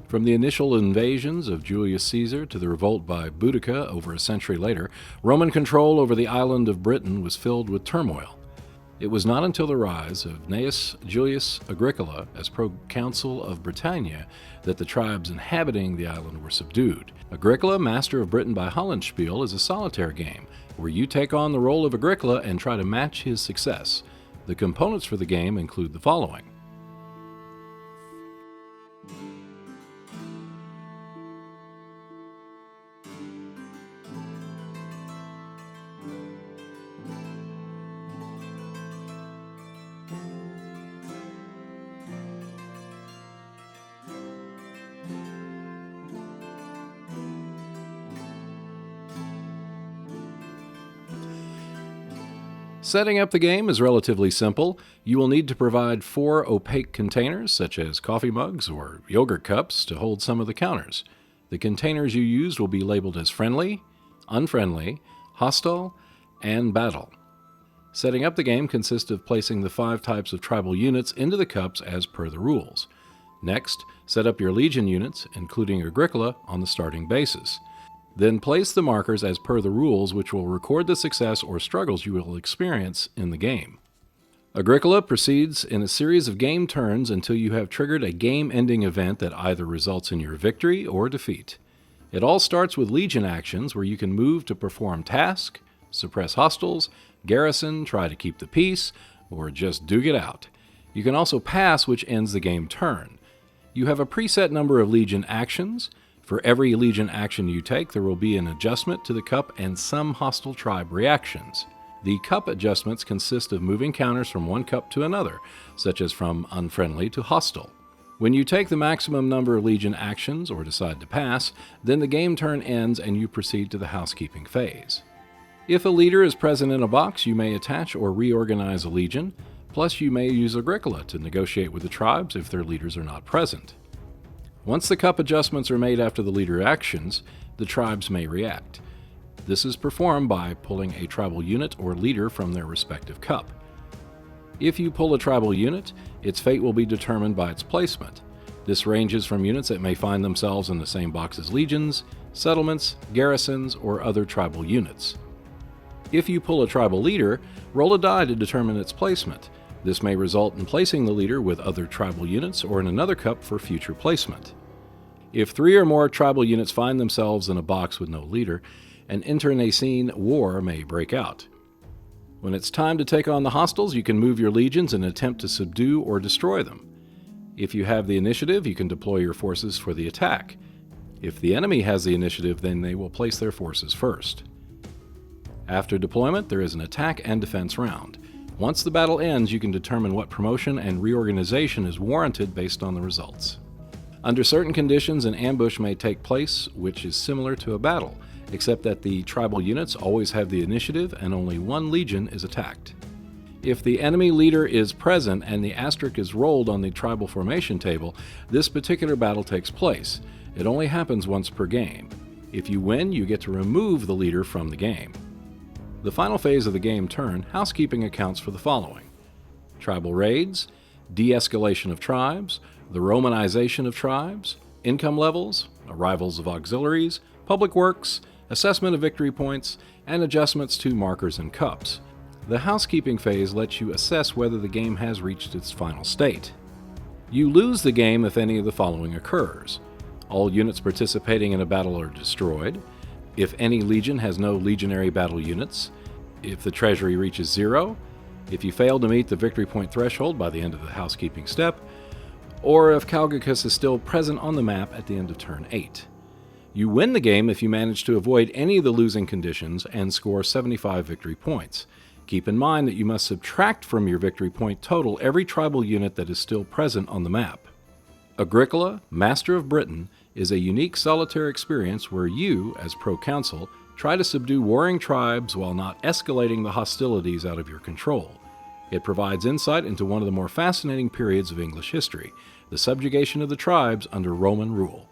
From the initial invasions of Julius Caesar to the revolt by Boudicca over a century later, Roman control over the island of Britain was filled with turmoil. It was not until the rise of Gnaeus Julius Agricola as proconsul of Britannia that the tribes inhabiting the island were subdued. Agricola, master of Britain by Hollandspielle, is a solitaire game where you take on the role of Agricola and try to match his success. The components for the game include the following: Setting up the game is relatively simple. You will need to provide 4 opaque containers, such as coffee mugs or yogurt cups, to hold some of the counters. The containers you use will be labeled as friendly, unfriendly, hostile, and battle. Setting up the game consists of placing the 5 types of tribal units into the cups as per the rules. Next, set up your legion units, including Agricola, on the starting basis. Then place the markers as per the rules, which will record the success or struggles you will experience in the game. Agricola proceeds in a series of game turns until you have triggered a game-ending event that either results in your victory or defeat. It all starts with legion actions, where you can move to perform tasks, suppress hostiles, garrison, try to keep the peace, or just duke it out. You can also pass, which ends the game turn. You have a preset number of legion actions. For every legion action you take, there will be an adjustment to the cup and some hostile tribe reactions. The cup adjustments consist of moving counters from one cup to another, such as from unfriendly to hostile. When you take the maximum number of legion actions or decide to pass, then the game turn ends and you proceed to the housekeeping phase. If a leader is present in a box, you may attach or reorganize a legion, plus you may use Agricola to negotiate with the tribes if their leaders are not present. Once the cup adjustments are made after the leader actions, the tribes may react. This is performed by pulling a tribal unit or leader from their respective cup. If you pull a tribal unit, its fate will be determined by its placement. This ranges from units that may find themselves in the same box as legions, settlements, garrisons, or other tribal units. If you pull a tribal leader, roll a die to determine its placement. This may result in placing the leader with other tribal units or in another cup for future placement. If 3 or more tribal units find themselves in a box with no leader, an internecine war may break out. When it's time to take on the hostiles, you can move your legions and attempt to subdue or destroy them. If you have the initiative, you can deploy your forces for the attack. If the enemy has the initiative, then they will place their forces first. After deployment, there is an attack and defense round. Once the battle ends, you can determine what promotion and reorganization is warranted based on the results. Under certain conditions, an ambush may take place, which is similar to a battle, except that the tribal units always have the initiative and only one legion is attacked. If the enemy leader is present and the asterisk is rolled on the tribal formation table, this particular battle takes place. It only happens once per game. If you win, you get to remove the leader from the game. The final phase of the game turn, housekeeping, accounts for the following: tribal raids, de-escalation of tribes, the Romanization of tribes, income levels, arrivals of auxiliaries, public works, assessment of victory points, and adjustments to markers and cups. The housekeeping phase lets you assess whether the game has reached its final state. You lose the game if any of the following occurs: all units participating in a battle are destroyed, if any legion has no legionary battle units, if the treasury reaches 0, if you fail to meet the victory point threshold by the end of the housekeeping step, or if Calgacus is still present on the map at the end of turn 8. You win the game if you manage to avoid any of the losing conditions and score 75 victory points. Keep in mind that you must subtract from your victory point total every tribal unit that is still present on the map. Agricola, Master of Britain, is a unique solitaire experience where you, as proconsul, try to subdue warring tribes while not escalating the hostilities out of your control. It provides insight into one of the more fascinating periods of English history, the subjugation of the tribes under Roman rule.